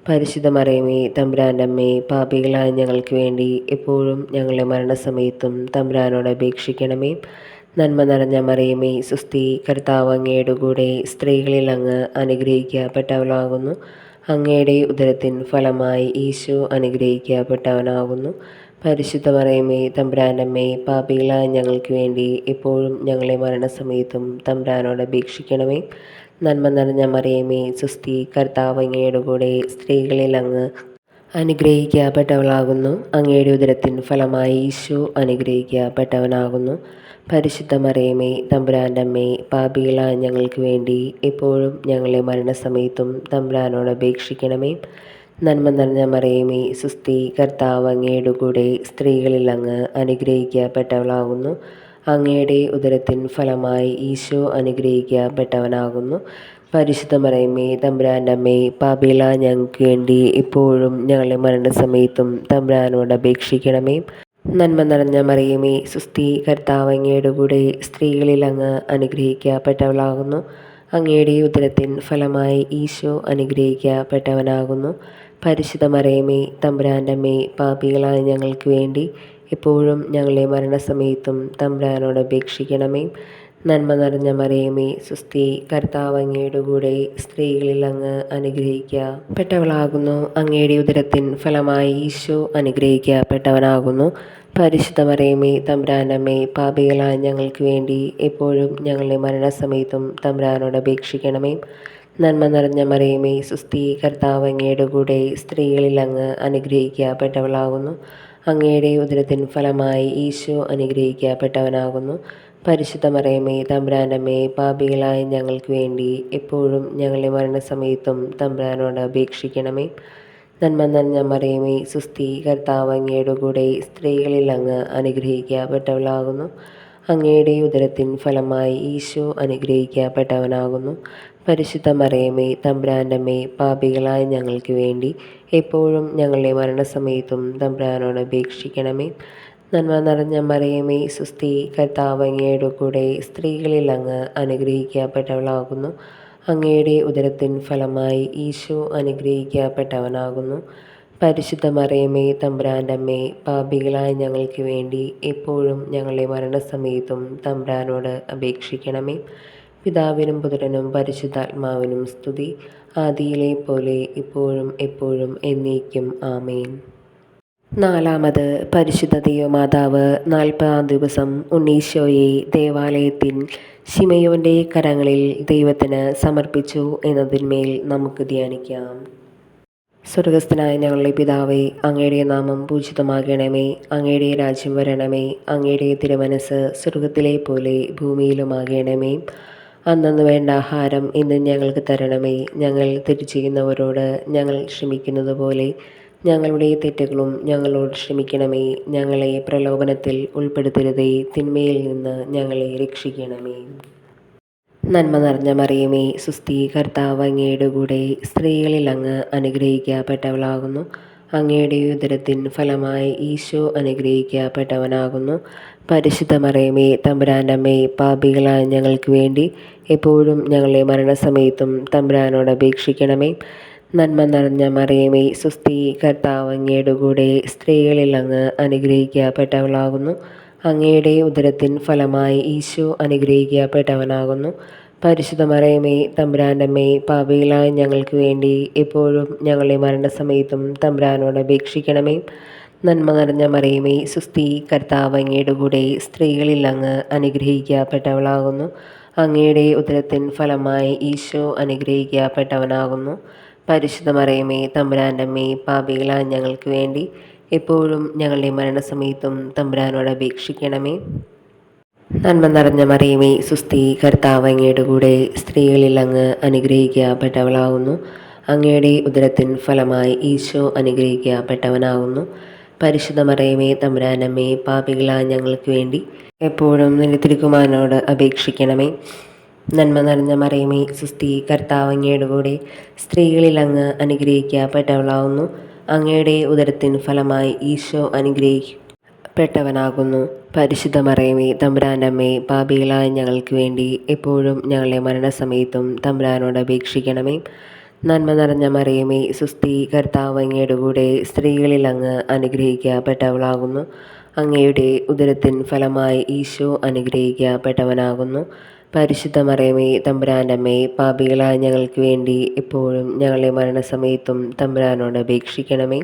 പരിശുദ്ധ മറിയമേ, തമ്പുരാൻ്റെ അമ്മേ, പാപികളായ ഞങ്ങൾക്ക് വേണ്ടി എപ്പോഴും ഞങ്ങളുടെ മരണസമയത്തും തമ്പുരാനോട് അപേക്ഷിക്കണമേ. നന്മ നിറഞ്ഞ മറിയമേ, സുസ്ഥി, കർത്താവ് അങ്ങയുടെ കൂടെ, സ്ത്രീകളിൽ അങ്ങ് അനുഗ്രഹിക്കപ്പെട്ടവളാകുന്നു. അങ്ങയുടെ ഉദരത്തിൻ ഫലമായി ഈശോ അനുഗ്രഹിക്കപ്പെട്ടവനാകുന്നു. പരിശുദ്ധ മറിയമേ, തമ്പുരാൻ്റെ അമ്മേ, പാപികളായ ഞങ്ങൾക്ക് വേണ്ടി എപ്പോഴും ഞങ്ങളുടെ മരണസമയത്തും തമ്പുരാനോട് അപേക്ഷിക്കണമേ. നന്മ നിറഞ്ഞ മറിയമേ, സുസ്ഥി, കർത്താവ് അങ്ങയുടെ കൂടെ, സ്ത്രീകളിൽ അങ്ങ് അനുഗ്രഹിക്കപ്പെട്ടവളാകുന്നു. അങ്ങയുടെ ഉദരത്തിൻ ഫലമായി ഈശോ അനുഗ്രഹിക്കപ്പെട്ടവനാകുന്നു. പരിശുദ്ധ മറിയമേ, തമ്പുരാൻ്റെ അമ്മേ, പാപികളായ ഞങ്ങൾക്ക് വേണ്ടി എപ്പോഴും ഞങ്ങളുടെ മരണസമയത്തും തമ്പുരാനോട് അപേക്ഷിക്കണമേ. നന്മ നിറഞ്ഞ മറിയമേ, സുസ്ഥി, കർത്താവ് അങ്ങയുടെ കൂടെ, സ്ത്രീകളിൽ അങ്ങ് അനുഗ്രഹിക്കപ്പെട്ടവളാകുന്നു. അങ്ങയുടെ ഉദരത്തിൻ ഫലമായി ഈശോ അനുഗ്രഹിക്കപ്പെട്ടവനാകുന്നു. പരിശുദ്ധ മറിയമേ, തമ്പുരാൻ്റെ അമ്മേ, പാപികളായ ഞങ്ങൾക്ക് വേണ്ടി ഇപ്പോഴും ഞങ്ങളുടെ മരണസമയത്തും തമ്പുരാനോട് അപേക്ഷിക്കണമേ. നന്മ നിറഞ്ഞ മറിയമേ, സുസ്ഥി, കർത്താവ് അങ്ങയുടെ കൂടെ, സ്ത്രീകളിൽ അങ്ങ് അനുഗ്രഹിക്കപ്പെട്ടവളാകുന്നു. അങ്ങയുടെ ഉദരത്തിൻ ഫലമായി ഈശോ അനുഗ്രഹിക്കപ്പെട്ടവനാകുന്നു. പരിശുദ്ധ മറിയമേ, തമ്പുരാൻ്റെ അമ്മേ, പാപികളായ ഞങ്ങൾക്ക് വേണ്ടി എപ്പോഴും ഞങ്ങളുടെ മരണസമയത്തും തമ്പുരാനോട് അപേക്ഷിക്കണമേ. നന്മ നിറഞ്ഞ മറിയമേ, സുസ്ഥി, കർത്താവ് അങ്ങയുടെ കൂടെ, സ്ത്രീകളിൽ അങ്ങ് അനുഗ്രഹിക്കപ്പെട്ടവളാകുന്നു. അങ്ങയുടെ ഉദരത്തിൻ ഫലമായി ഈശോ അനുഗ്രഹിക്കപ്പെട്ടവനാകുന്നു. പരിശുദ്ധ മറിയമേ, തമ്പുരാൻ്റെ അമ്മേ, പാപികളായ ഞങ്ങൾക്ക് വേണ്ടി എപ്പോഴും ഞങ്ങളുടെ മരണസമയത്തും തമ്പുരാനോട് അപേക്ഷിക്കണമേ. നന്മ നിറഞ്ഞ മറിയമേ, സുസ്ഥി, കർത്താവ് അങ്ങയുടെ കൂടെ, സ്ത്രീകളിൽ അങ്ങ് അനുഗ്രഹിക്കപ്പെട്ടവളാകുന്നു. അങ്ങയുടെ ഉദരത്തിൻ ഫലമായി ഈശോ അനുഗ്രഹിക്കപ്പെട്ടവനാകുന്നു. പരിശുദ്ധ മറിയമേ, തമ്പുരാൻ്റെ അമ്മേ, പാപികളായ ഞങ്ങൾക്ക് വേണ്ടി എപ്പോഴും ഞങ്ങളുടെ മരണസമയത്തും തമ്പുരാനോട് അപേക്ഷിക്കണമേ. നന്മ നിറഞ്ഞ മറിയമേ, സുസ്ഥി, കർത്താവ് അങ്ങയുടെ കൂടെ, സ്ത്രീകളിൽ അങ്ങ് അനുഗ്രഹിക്കപ്പെട്ടവളാകുന്നു. അങ്ങയുടെ ഉദരത്തിൻ ഫലമായി ഈശോ അനുഗ്രഹിക്കപ്പെട്ടവനാകുന്നു. പരിശുദ്ധ മറിയമേ, തമ്പുരാൻ്റെ അമ്മേ, പാപികളായ ഞങ്ങൾക്ക് വേണ്ടി എപ്പോഴും ഞങ്ങളുടെ മരണസമയത്തും തമ്പുരാനോട് അപേക്ഷിക്കണമേ. നന്മ നിറഞ്ഞ മറിയമേ, സുസ്ഥി, കർത്താവ് അങ്ങയുടെ കൂടെ, സ്ത്രീകളിൽ അങ്ങ് അനുഗ്രഹിക്കപ്പെട്ടവളാകുന്നു. അങ്ങയുടെ ഉദരത്തിൻ ഫലമായി ഈശോ അനുഗ്രഹിക്കപ്പെട്ടവനാകുന്നു. പരിശുദ്ധ മറിയമേ തമ്പുരാൻ്റെ അമ്മേ, പാപികളായ ഞങ്ങൾക്ക് വേണ്ടി എപ്പോഴും ഞങ്ങളുടെ മരണസമയത്തും തമ്പുരാനോട് അപേക്ഷിക്കണമേ. പിതാവിനും പുത്രനും പരിശുദ്ധാത്മാവിനും സ്തുതി, ആദിയിലെ പോലെ ഇപ്പോഴും എപ്പോഴും എന്നേക്കും ആമേൻ. നാലാമത്, പരിശുദ്ധ ദൈവമാതാവ് 40-ാം ദിവസം ഉണ്ണീശോയെ ദേവാലയത്തിൽ ശിമയോൻ്റെ കരങ്ങളിൽ ദൈവത്തിന് സമർപ്പിച്ചു എന്നതിന്മേൽ നമുക്ക് ധ്യാനിക്കാം. സ്വർഗസ്ഥനായ ഞങ്ങളുടെ പിതാവേ, അങ്ങയുടെ നാമം പൂജിതമാകണമേ. അങ്ങയുടെ രാജ്യം വരണമേ. അങ്ങയുടെ തിരുമനസ്സ് സ്വർഗത്തിലെ പോലെ ഭൂമിയിലുമാകണമേ. അന്നന്ന് വേണ്ട ആഹാരം ഇന്ന് ഞങ്ങൾക്ക് തരണമേ. ഞങ്ങൾ തെറ്റ് ചെയ്യുന്നവരോട് ഞങ്ങൾ ക്ഷമിക്കുന്നത് പോലെ ഞങ്ങളുടെ തെറ്റുകളും ഞങ്ങളോട് ക്ഷമിക്കണമേ. ഞങ്ങളെ പ്രലോഭനത്തിൽ ഉൾപ്പെടുത്തരുതേ, തിന്മയിൽ നിന്ന് ഞങ്ങളെ രക്ഷിക്കണമേ. നന്മ നിറഞ്ഞ മറിയമേ, സുസ്ഥി, കർത്താവ് അങ്ങയുടെ കൂടെ സ്ത്രീകളിൽ അങ്ങ് അനുഗ്രഹിക്കപ്പെട്ടവളാകുന്നു. അങ്ങയുടെ ഉദരത്തിൻ ഫലമായി ഈശോ അനുഗ്രഹിക്കപ്പെട്ടവനാകുന്നു. പരിശുദ്ധ മറിയമേ തമ്പുരാൻ്റെ അമ്മേ, പാപികളായ ഞങ്ങൾക്ക് വേണ്ടി എപ്പോഴും ഞങ്ങളുടെ മരണസമയത്തും തമ്പുരാനോട് അപേക്ഷിക്കണമേ. നന്മ നിറഞ്ഞ മറിയമേ, സുസ്ഥി, കർത്താവ് അങ്ങയുടെ കൂടെ സ്ത്രീകളിൽ അങ്ങ് അനുഗ്രഹിക്കപ്പെട്ടവളാകുന്നു. അങ്ങയുടെ ഉദരത്തിൻ ഫലമായി ഈശോ അനുഗ്രഹിക്കപ്പെട്ടവനാകുന്നു. പരിശുദ്ധ മറിയമേ തമ്പുരാൻ്റെ അമ്മേ, പാപികളായ ഞങ്ങൾക്ക് വേണ്ടി എപ്പോഴും ഞങ്ങളുടെ മരണസമയത്തും തമ്പുരാനോട് അപേക്ഷിക്കണമേ. നന്മ നിറഞ്ഞ മറിയമേ, സുസ്ഥി, കർത്താവ് അങ്ങയുടെ കൂടെ സ്ത്രീകളിൽ അങ്ങ് അനുഗ്രഹിക്കപ്പെട്ടവളാകുന്നു. അങ്ങയുടെ ഉദരത്തിൻ ഫലമായി ഈശോ അനുഗ്രഹിക്കപ്പെട്ടവനാകുന്നു. പരിശുദ്ധ മറിയമേ തമ്പുരാൻ്റെ അമ്മേ, പാപികളായ ഞങ്ങൾക്ക് വേണ്ടി എപ്പോഴും ഞങ്ങളുടെ മരണസമയത്തും തമ്പുരാനോട് അപേക്ഷിക്കണമേ. നന്മ നിറഞ്ഞ മറിയമേ, സുസ്ഥി, കർത്താവ് അങ്ങയുടെ കൂടെ സ്ത്രീകളിൽ അങ്ങ് അനുഗ്രഹിക്കപ്പെട്ടവളാകുന്നു. അങ്ങയുടെ ഉദരത്തിൻ ഫലമായി ഈശോ അനുഗ്രഹിക്കപ്പെട്ടവനാകുന്നു. പരിശുദ്ധ മറിയമേ തമ്പുരാൻ്റെ അമ്മേ, പാപികളായ ഞങ്ങൾക്ക് വേണ്ടി എപ്പോഴും നിന്റെ തിരുക്കുമാരനോട് അപേക്ഷിക്കണമേ. നന്മ നിറഞ്ഞ മറിയമേ, സുസ്ഥി, കർത്താവ് അങ്ങയുടെ കൂടെ സ്ത്രീകളിൽ അങ്ങ് അനുഗ്രഹിക്കപ്പെട്ടവളാകുന്നു. അങ്ങയുടെ ഉദരത്തിൻ ഫലമായി ഈശോ അനുഗ്രഹിക്കപ്പെട്ടവനാകുന്നു. പരിശുദ്ധ മറിയമേ തമ്പുരാൻ്റെ അമ്മേ, പാപികളായ ഞങ്ങൾക്ക് വേണ്ടി എപ്പോഴും ഞങ്ങളുടെ മരണസമയത്തും തമ്പുരാനോട് അപേക്ഷിക്കണമേ. നന്മ നിറഞ്ഞ മറിയമേ, സുസ്ഥി, കർത്താവ് അങ്ങയുടെ കൂടെ സ്ത്രീകളിൽ അങ്ങ് അനുഗ്രഹിക്കപ്പെട്ടവളാകുന്നു. അങ്ങയുടെ ഉദരത്തിൻ ഫലമായി ഈശോ അനുഗ്രഹിക്കപ്പെട്ടവനാകുന്നു. പരിശുദ്ധ മറിയമേ തമ്പുരാൻ്റെ അമ്മേ, പാപികളായ ഞങ്ങൾക്ക് വേണ്ടി എപ്പോഴും ഞങ്ങളുടെ മരണസമയത്തും തമ്പുരാനോട് അപേക്ഷിക്കണമേ.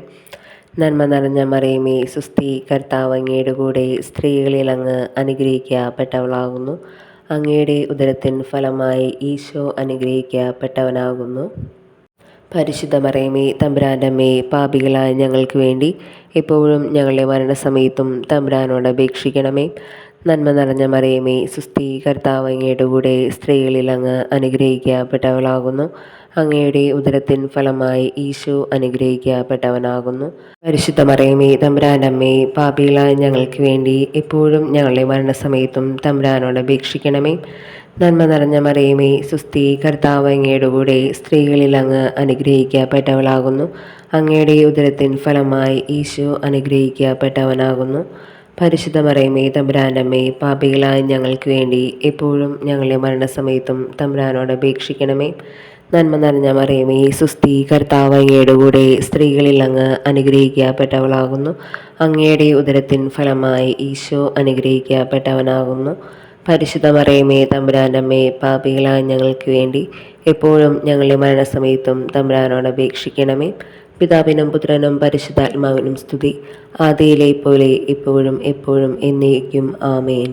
നന്മ നിറഞ്ഞ മറിയമേ, സുസ്ഥി, കർത്താവ് അങ്ങയുടെ കൂടെ സ്ത്രീകളിൽ അങ്ങ് അനുഗ്രഹിക്കപ്പെട്ടവളാകുന്നു. അങ്ങയുടെ ഉദരത്തിൻ ഫലമായി ഈശോ അനുഗ്രഹിക്കപ്പെട്ടവനാകുന്നു. പരിശുദ്ധ മറിയമേ തമ്പുരാൻ്റെ അമ്മേ, പാപികളായ ഞങ്ങൾക്ക് വേണ്ടി എപ്പോഴും ഞങ്ങളുടെ മരണസമയത്തും തമ്പുരാനോട് അപേക്ഷിക്കണമേ. നന്മ നിറഞ്ഞ മറിയമേ, സുസ്ഥി, കർത്താവ് അങ്ങയുടെ കൂടെ സ്ത്രീകളിൽ അങ്ങ് അനുഗ്രഹിക്കപ്പെട്ടവളാകുന്നു. അങ്ങയുടെ ഉദരത്തിൻ ഫലമായി ഈശോ അനുഗ്രഹിക്കപ്പെട്ടവനാകുന്നു. പരിശുദ്ധ മറിയമേ തമ്പുരാൻ്റെ അമ്മേ, പാപികളായ ഞങ്ങൾക്ക് വേണ്ടി എപ്പോഴും ഞങ്ങളുടെ മരണസമയത്തും തമ്പുരാനോട് അപേക്ഷിക്കണമേ. നന്മ നിറഞ്ഞ മറിയമേ, സുസ്ഥി, കർത്താവ് അങ്ങയുടെ കൂടെ സ്ത്രീകളിൽ അങ്ങ് അനുഗ്രഹിക്കപ്പെട്ടവളാകുന്നു. അങ്ങയുടെ ഉദരത്തിൻ ഫലമായി ഈശോ അനുഗ്രഹിക്കപ്പെട്ടവനാകുന്നു. പരിശുദ്ധ മറിയമേ തമ്പുരാൻ്റെ അമ്മേ, പാപികളായ ഞങ്ങൾക്ക് വേണ്ടി എപ്പോഴും ഞങ്ങളുടെ മരണസമയത്തും തമ്പുരാനോട് അപേക്ഷിക്കണമേ. നന്മ നിറഞ്ഞ മറിയമേ, സുസ്ഥി, കർത്താവ് അങ്ങയുടെ കൂടെ സ്ത്രീകളിൽ അങ്ങ് അനുഗ്രഹിക്കപ്പെട്ടവളാകുന്നു. അങ്ങയുടെ ഉദരത്തിൻ ഫലമായി ഈശോ അനുഗ്രഹിക്കപ്പെട്ടവനാകുന്നു. പരിശുദ്ധ മറിയമേ തമ്പുരാൻ്റെ അമ്മേ, പാപികളായ ഞങ്ങൾക്ക് വേണ്ടി എപ്പോഴും ഞങ്ങളുടെ മരണസമയത്തും തമ്പുരാനോട് അപേക്ഷിക്കണമേ. പിതാവിനും പുത്രനും പരിശുദ്ധാത്മാവിനും സ്തുതി, ആദിയിലെ പോലെ ഇപ്പോഴും എപ്പോഴും എന്നേക്കും ആമേൻ.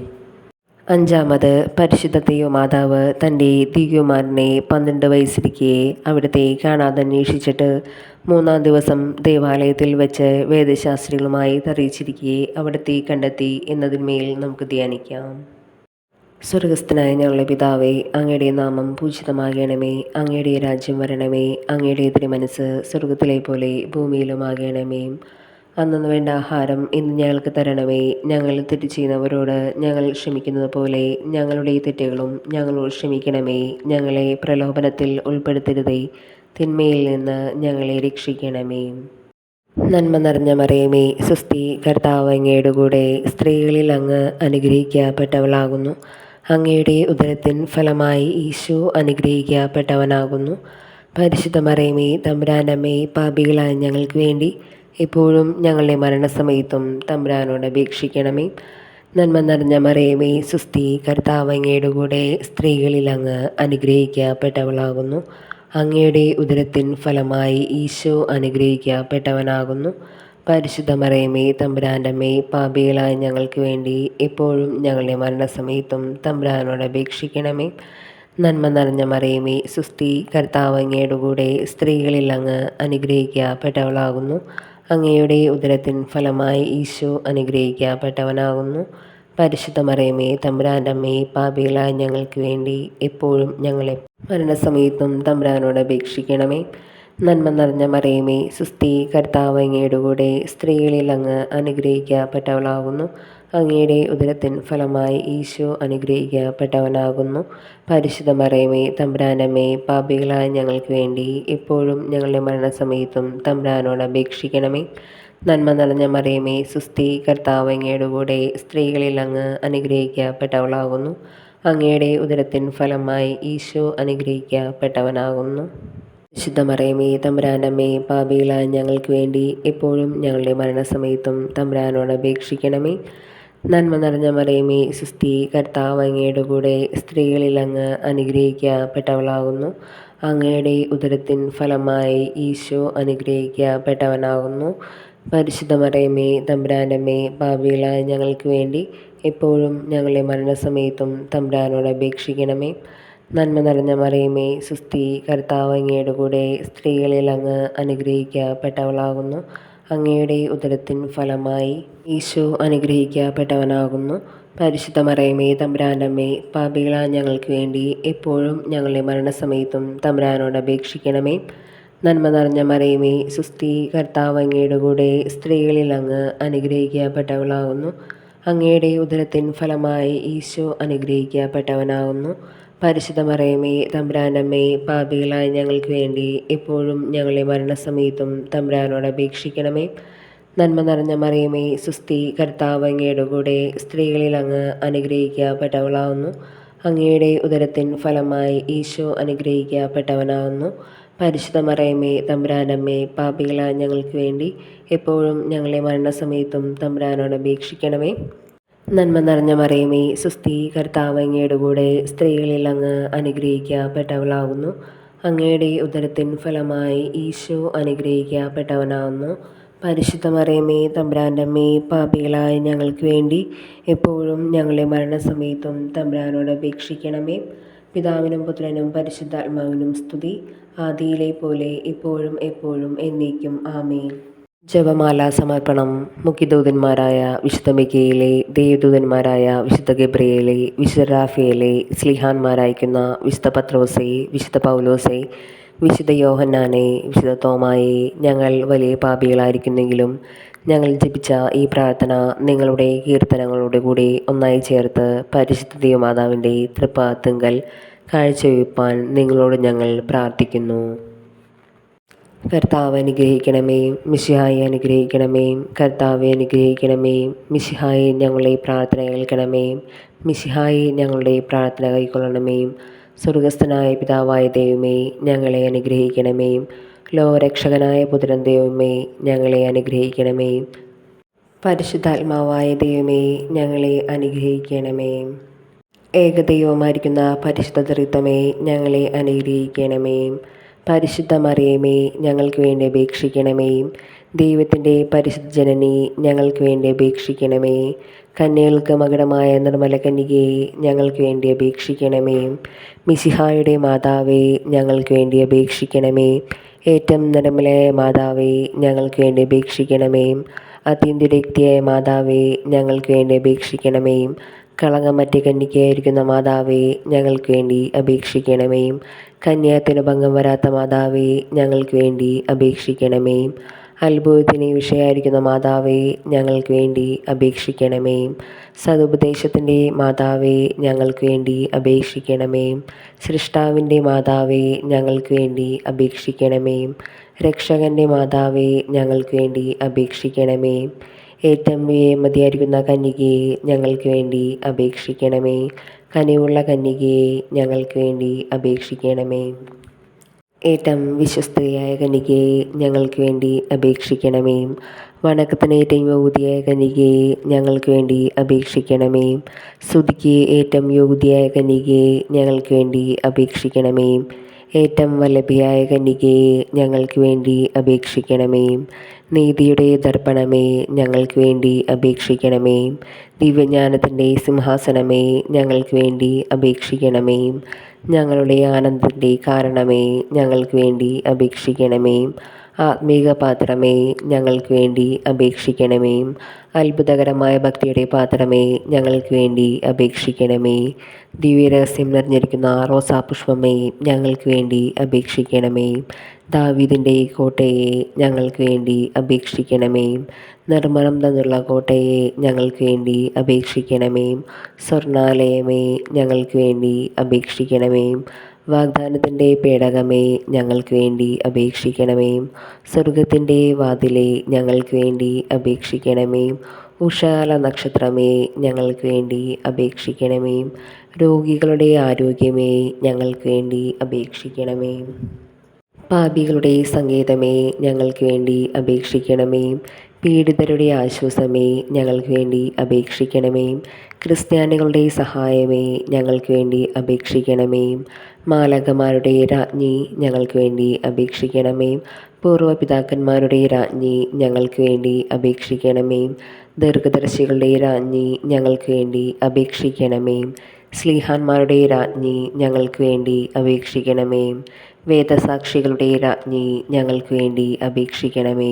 അഞ്ചാമത്, പരിശുദ്ധ ദൈവമാതാവ് തൻ്റെ ദിവ്യകുമാരനെ 12 വയസ്സിരിക്കെ അവിടുത്തെ കാണാതെ അന്വേഷിച്ചിട്ട് 3-ാം ദിവസം ദേവാലയത്തിൽ വെച്ച് വേദശാസ്ത്രികളുമായി അറിയിച്ചിരിക്കെ അവിടുത്തെ കണ്ടെത്തി എന്നതിന്മേൽ നമുക്ക് ധ്യാനിക്കാം. സ്വർഗസ്ഥനായ ഞങ്ങളുടെ പിതാവേ, അങ്ങയുടെ നാമം പൂജിതമാകണമേ. അങ്ങയുടെ രാജ്യം വരണമേ. അങ്ങയുടെ തിരുമനസ്സ് സ്വർഗത്തിലെ പോലെ ഭൂമിയിലുമാകണമേ. അന്നന്ന് വേണ്ട ആഹാരം ഇന്ന് ഞങ്ങൾക്ക് തരണമേ. ഞങ്ങൾ തെറ്റ് ചെയ്യുന്നവരോട് ഞങ്ങൾ ക്ഷമിക്കുന്നത് പോലെ ഞങ്ങളുടെ തെറ്റുകളും ഞങ്ങളോട് ക്ഷമിക്കണമേ. ഞങ്ങളെ പ്രലോഭനത്തിൽ ഉൾപ്പെടുത്തരുതേ, തിന്മയിൽ നിന്ന് ഞങ്ങളെ രക്ഷിക്കണമേ. നന്മ നിറഞ്ഞ മറിയമേ, സുസ്ഥി, കർത്താവ് അങ്ങയുടെ കൂടെ സ്ത്രീകളിൽ അങ്ങ് അനുഗ്രഹിക്കപ്പെട്ടവളാകുന്നു. അങ്ങയുടെ ഉദരത്തിൻ ഫലമായി ഈശോ അനുഗ്രഹിക്കപ്പെട്ടവനാകുന്നു. പരിശുദ്ധ മറിയമേ തമ്പുരാൻ്റെ അമ്മേ, പാപികളായ ഞങ്ങൾക്ക് വേണ്ടി എപ്പോഴും ഞങ്ങളുടെ മരണസമയത്തും തമ്പുരാനോട് അപേക്ഷിക്കണമേ. നന്മ നിറഞ്ഞ മറിയമേ സുസ്തി, കർത്താവ് അങ്ങയുടെ കൂടെ സ്ത്രീകളിൽ അങ്ങ് അനുഗ്രഹിക്കപ്പെട്ടവളാകുന്നു. അങ്ങയുടെ ഉദരത്തിൻ ഫലമായി ഈശോ അനുഗ്രഹിക്കപ്പെട്ടവനാകുന്നു. പരിശുദ്ധ മറിയമേ തമ്പുരാൻ്റെ അമ്മേ, പാപികളായ ഞങ്ങൾക്ക് വേണ്ടി എപ്പോഴും ഞങ്ങളുടെ മരണസമയത്തും തമ്പുരാനോട് അപേക്ഷിക്കണമേ. നന്മ നിറഞ്ഞ മറിയമേ സുസ്തി, കർത്താവ് അങ്ങയുടെ കൂടെ സ്ത്രീകളിൽ അങ്ങ് അനുഗ്രഹിക്കപ്പെട്ടവളാകുന്നു. അങ്ങയുടെ ഉദരത്തിൻ ഫലമായി ഈശോ അനുഗ്രഹിക്കപ്പെട്ടവനാകുന്നു. പരിശുദ്ധ മറിയമേ തമ്പുരാൻ്റെ അമ്മേ, പാപികളായ ഞങ്ങൾക്ക് വേണ്ടി എപ്പോഴും ഞങ്ങളെ മരണസമയത്തും തമ്പുരാനോട് അപേക്ഷിക്കണമേ. നന്മ നിറഞ്ഞ മറിയമേ സുസ്തി, കർത്താവ് അങ്ങയുടെ കൂടെ സ്ത്രീകളിൽ അങ്ങ് അനുഗ്രഹിക്കപ്പെട്ടവളാകുന്നു. അങ്ങയുടെ ഉദരത്തിൻ ഫലമായി ഈശോ അനുഗ്രഹിക്കപ്പെട്ടവനാകുന്നു. പരിശുദ്ധ മറിയമേ തമ്പുരാൻ്റെ അമ്മേ, പാപികളായ ഞങ്ങൾക്ക് വേണ്ടി എപ്പോഴും ഞങ്ങളുടെ മരണസമയത്തും തമ്പുരാനോട് അപേക്ഷിക്കണമേ. നന്മ നിറഞ്ഞ മറിയമേ സുസ്തി, കർത്താവ് അങ്ങയുടെ കൂടെ സ്ത്രീകളിൽ അങ്ങ് അനുഗ്രഹിക്കപ്പെട്ടവളാകുന്നു. അങ്ങയുടെ ഉദരത്തിൻ ഫലമായി ഈശോ അനുഗ്രഹിക്കപ്പെട്ടവനാകുന്നു. പരിശുദ്ധ മറിയമേ തമ്പുരാൻ്റെ അമ്മേ, പാപികളായ ഞങ്ങൾക്ക് വേണ്ടി എപ്പോഴും ഞങ്ങളുടെ മരണസമയത്തും തമ്പുരാനോട് അപേക്ഷിക്കണമേ. നന്മ നിറഞ്ഞ മറിയമേ സുസ്തി, കർത്താവ് അങ്ങയുടെ കൂടെ സ്ത്രീകളിൽ അങ്ങ് അനുഗ്രഹിക്കപ്പെട്ടവളാകുന്നു. അങ്ങയുടെ ഉദരത്തിൻ ഫലമായി ഈശോ അനുഗ്രഹിക്കപ്പെട്ടവനാകുന്നു. പരിശുദ്ധ മറിയമേ തമ്പുരാൻ്റെ അമ്മേ, പാപികളായ ഞങ്ങൾക്ക് വേണ്ടി എപ്പോഴും ഞങ്ങളുടെ മരണസമയത്തും തമ്പുരാനോട് അപേക്ഷിക്കണമേ. നന്മ നിറഞ്ഞ മറിയമേ സുസ്തി, കർത്താവ് അങ്ങയുടെ കൂടെ സ്ത്രീകളിൽ അങ്ങ് അനുഗ്രഹിക്കപ്പെട്ടവളാകുന്നു. അങ്ങയുടെ ഉദരത്തിൻ ഫലമായി ഈശോ അനുഗ്രഹിക്കപ്പെട്ടവനാകുന്നു. പരിശുദ്ധ മറിയമേ തമ്പുരാൻ്റെ അമ്മേ, പാപികളായ ഞങ്ങൾക്ക് വേണ്ടി എപ്പോഴും ഞങ്ങളുടെ മരണസമയത്തും തമ്പുരാനോട് അപേക്ഷിക്കണമേ. നന്മ നിറഞ്ഞ മറിയമേ സുസ്തി, കർത്താവ് അങ്ങയുടെ കൂടെ സ്ത്രീകളിൽ അങ്ങ് അനുഗ്രഹിക്കപ്പെട്ടവളാകുന്നു. അങ്ങയുടെ ഉദരത്തിൻ ഫലമായി ഈശോ അനുഗ്രഹിക്കപ്പെട്ടവനാകുന്നു. പരിശുദ്ധ മറിയമേ തമ്പുരാൻ്റെ അമ്മേ, പാപികളായ ഞങ്ങൾക്ക് വേണ്ടി എപ്പോഴും ഞങ്ങളുടെ മരണസമയത്തും തമ്പുരാനോട് അപേക്ഷിക്കണമേ. നന്മ നിറഞ്ഞ മറിയമേ സുസ്തി, കർത്താവ് അങ്ങയുടെ കൂടെ സ്ത്രീകളിൽ അങ്ങ് അനുഗ്രഹിക്കപ്പെട്ടവളാകുന്നു. അങ്ങയുടെ ഉദരത്തിൻ ഫലമായി ഈശോ അനുഗ്രഹിക്കപ്പെട്ടവനാകുന്നു. പരിശുദ്ധ മറിയമേ തമ്പുരാൻ്റെ അമ്മേ, പാപികളായ ഞങ്ങൾക്ക് വേണ്ടി എപ്പോഴും ഞങ്ങളുടെ മരണസമയത്തും തമ്പുരാനോട് അപേക്ഷിക്കണമേ. നന്മ നിറഞ്ഞ മറിയമേ സുസ്തി, കർത്താവ് അങ്ങയുടെ കൂടെ സ്ത്രീകളിൽ അങ്ങ് അനുഗ്രഹിക്കപ്പെട്ടവളാകുന്നു. അങ്ങയുടെ ഉദരത്തിൻ ഫലമായി ഈശോ അനുഗ്രഹിക്കപ്പെട്ടവനാകുന്നു. പരിശുദ്ധ മറിയമേ തമ്പുരാൻ്റെ അമ്മേ, പാപികളായ ഞങ്ങൾക്ക് വേണ്ടി എപ്പോഴും ഞങ്ങളുടെ മരണസമയത്തും തമ്പുരാനോട് അപേക്ഷിക്കണമേ. പിതാവിനും പുത്രനും പരിശുദ്ധാത്മാവിനും സ്തുതി, ആദിയിലെ പോലെ ഇപ്പോഴും എപ്പോഴും എന്നേക്കും ആമേൻ. ജപമാല സമർപ്പണം. മുഖ്യദൂതന്മാരായ വിശുദ്ധ മിഖായേലേ, ദേവദൂതന്മാരായ വിശുദ്ധ ഗബ്രിയേലേ, വിശുദ്ധ റാഫേലേ, സ്ലീഹാന്മാരയക്കുന്ന വിശുദ്ധ പത്രോസേ, വിശുദ്ധ പൗലോസേ, വിശുദ്ധ യോഹന്നാനെ, വിശുദ്ധ തോമായെ, ഞങ്ങൾ വലിയ പാപികളായിരിക്കുന്നെങ്കിലും ഞങ്ങൾ ജപിച്ച ഈ പ്രാർത്ഥന നിങ്ങളുടെ കീർത്തനങ്ങളുടെ കൂടെ ഒന്നായി ചേർത്ത് പരിശുദ്ധ ദൈവമാതാവിൻ്റെ തൃപ്പാദത്തിങ്കൽ കാഴ്ചവെപ്പാൻ നിങ്ങളോട് ഞങ്ങൾ പ്രാർത്ഥിക്കുന്നു. കർത്താവ് അനുഗ്രഹിക്കണമേ. മിശിഹായെ അനുഗ്രഹിക്കണമേ. കർത്താവെ അനുഗ്രഹിക്കണമേ. മിശിഹായെ ഞങ്ങളുടെ പ്രാർത്ഥന കേൾക്കണമേ. മിശിഹായെ ഞങ്ങളുടെ പ്രാർത്ഥന കൈക്കൊള്ളണമേ. സ്വർഗസ്ഥനായ പിതാവായ ദൈവമേ, ഞങ്ങളെ അനുഗ്രഹിക്കണമേ. ലോകരക്ഷകനായ പുത്രൻ ദൈവമേ, ഞങ്ങളെ അനുഗ്രഹിക്കണമേ. പരിശുദ്ധാത്മാവായ ദൈവമേ, ഞങ്ങളെ അനുഗ്രഹിക്കണമേ. ഏകദൈവമായിരിക്കുന്ന പരിശുദ്ധ ത്രിത്വമേ, ഞങ്ങളെ അനുഗ്രഹിക്കണമേ. പരിശുദ്ധ മറിയമേ, ഞങ്ങൾക്ക് വേണ്ടി അപേക്ഷിക്കണമേ. ദൈവത്തിൻ്റെ പരിശുദ്ധ ജനനി, ഞങ്ങൾക്ക് വേണ്ടി അപേക്ഷിക്കണമേ. കന്യകൾക്ക് മകുടമായ നിർമ്മല കന്യകയെ, ഞങ്ങൾക്ക് വേണ്ടി അപേക്ഷിക്കണമേ. മിശിഹായുടെ മാതാവേ, ഞങ്ങൾക്ക് വേണ്ടി അപേക്ഷിക്കണമേ. ഏറ്റവും നിർമ്മലയായ മാതാവേ, ഞങ്ങൾക്ക് വേണ്ടി അപേക്ഷിക്കണമേ. അത്യന്തിരക്തിയായ മാതാവേ, ഞങ്ങൾക്ക് വേണ്ടി അപേക്ഷിക്കണമേ. കളങ്കമറ്റ കന്യകയായിരിക്കുന്ന മാതാവേ, ഞങ്ങൾക്ക് വേണ്ടി അപേക്ഷിക്കണമേ. കന്യാത്തിന് ഭംഗം വരാത്ത മാതാവേ, ഞങ്ങൾക്ക് വേണ്ടി അപേക്ഷിക്കണമേ. അത്ഭുതത്തിന് വിഷയമായിരിക്കുന്ന മാതാവേ, ഞങ്ങൾക്ക് വേണ്ടി അപേക്ഷിക്കണമേ. സതുപദേശത്തിൻ്റെ മാതാവേ, ഞങ്ങൾക്ക് വേണ്ടി അപേക്ഷിക്കണമേ. സൃഷ്ടാവിൻ്റെ മാതാവേ, ഞങ്ങൾക്ക് വേണ്ടി അപേക്ഷിക്കണമേ. രക്ഷകൻ്റെ മാതാവേ, ഞങ്ങൾക്ക് വേണ്ടി അപേക്ഷിക്കണമേ. ഏറ്റവും മതിയായിരിക്കുന്ന കന്യകയെ, ഞങ്ങൾക്ക് വേണ്ടി അപേക്ഷിക്കണമേ. കനിവുള്ള കന്യകയെ ഞങ്ങൾക്ക് വേണ്ടി അപേക്ഷിക്കണമേ. ഏറ്റവും വിശ്വസ്തയായ കന്യകയെ ഞങ്ങൾക്ക് വേണ്ടി അപേക്ഷിക്കണമേ. വണക്കത്തിന് ഏറ്റവും യോഗ്യയായ കന്യകയെ ഞങ്ങൾക്ക് വേണ്ടി അപേക്ഷിക്കണമേ. സ്തുതിക്ക് ഏറ്റവും യോഗ്യയായ കന്യകയെ ഞങ്ങൾക്ക് വേണ്ടി അപേക്ഷിക്കണമേ. ഏറ്റവും വല്ലഭയായ കന്യകയെ ഞങ്ങൾക്ക് വേണ്ടി അപേക്ഷിക്കണമേ. നീതിയുടെ ദർപ്പണമേ ഞങ്ങൾക്ക് വേണ്ടി അപേക്ഷിക്കണമേ. ദിവ്യജ്ഞാനത്തിൻ്റെ സിംഹാസനമേ ഞങ്ങൾക്ക് വേണ്ടി അപേക്ഷിക്കണമേ. ഞങ്ങളുടെ ആനന്ദത്തിൻ്റെ കാരണമേ ഞങ്ങൾക്ക് വേണ്ടി അപേക്ഷിക്കണമേ. ആത്മീക പാത്രമേ ഞങ്ങൾക്ക് വേണ്ടി അപേക്ഷിക്കണമേ. അത്ഭുതകരമായ ഭക്തിയുടെ പാത്രമേ ഞങ്ങൾക്ക് വേണ്ടി അപേക്ഷിക്കണമേ. ദിവ്യരഹസ്യം നിറഞ്ഞിരിക്കുന്ന റോസാപുഷ്പമേ ഞങ്ങൾക്ക് വേണ്ടി അപേക്ഷിക്കണമേ. ദാവീദിൻ്റെ കോട്ടയെ ഞങ്ങൾക്ക് വേണ്ടി അപേക്ഷിക്കണമേ. നിർമ്മലം തന്നുള്ള കോട്ടയെ ഞങ്ങൾക്ക് വേണ്ടി അപേക്ഷിക്കണമേ. സ്വർണാലയമേ ഞങ്ങൾക്ക് വേണ്ടി അപേക്ഷിക്കണമേ. വാഗ്ദാനത്തിൻ്റെ പേടകമേ ഞങ്ങൾക്ക് വേണ്ടി അപേക്ഷിക്കണമേ. സ്വർഗത്തിൻ്റെ വാതിലെ ഞങ്ങൾക്ക് വേണ്ടി അപേക്ഷിക്കണമേ. ഉഷാല നക്ഷത്രമേ ഞങ്ങൾക്ക് വേണ്ടി അപേക്ഷിക്കണമേ. രോഗികളുടെ ആരോഗ്യമേ ഞങ്ങൾക്ക് വേണ്ടി അപേക്ഷിക്കണമേ. പാപികളുടെ സങ്കേതമേ ഞങ്ങൾക്ക് വേണ്ടി അപേക്ഷിക്കണമേ. പീഡിതരുടെ ആശ്വാസമേ ഞങ്ങൾക്ക് വേണ്ടി അപേക്ഷിക്കണമേ. ക്രിസ്ത്യാനികളുടെ സഹായമേ ഞങ്ങൾക്ക് വേണ്ടി അപേക്ഷിക്കണമേ. മാലാഖമാരുടെ രാജ്ഞി ഞങ്ങൾക്ക് വേണ്ടി അപേക്ഷിക്കണമേ. പൂർവ്വപിതാക്കന്മാരുടെ രാജ്ഞി ഞങ്ങൾക്ക് വേണ്ടി അപേക്ഷിക്കണമേ. ദീർഘദർശികളുടെ രാജ്ഞി ഞങ്ങൾക്ക് വേണ്ടി അപേക്ഷിക്കണമേ. സ്ലീഹാന്മാരുടെ രാജ്ഞി ഞങ്ങൾക്ക് വേണ്ടി അപേക്ഷിക്കണമേ. വേദസാക്ഷികളുടെ രാജ്ഞി ഞങ്ങൾക്ക് വേണ്ടി അപേക്ഷിക്കണമേ.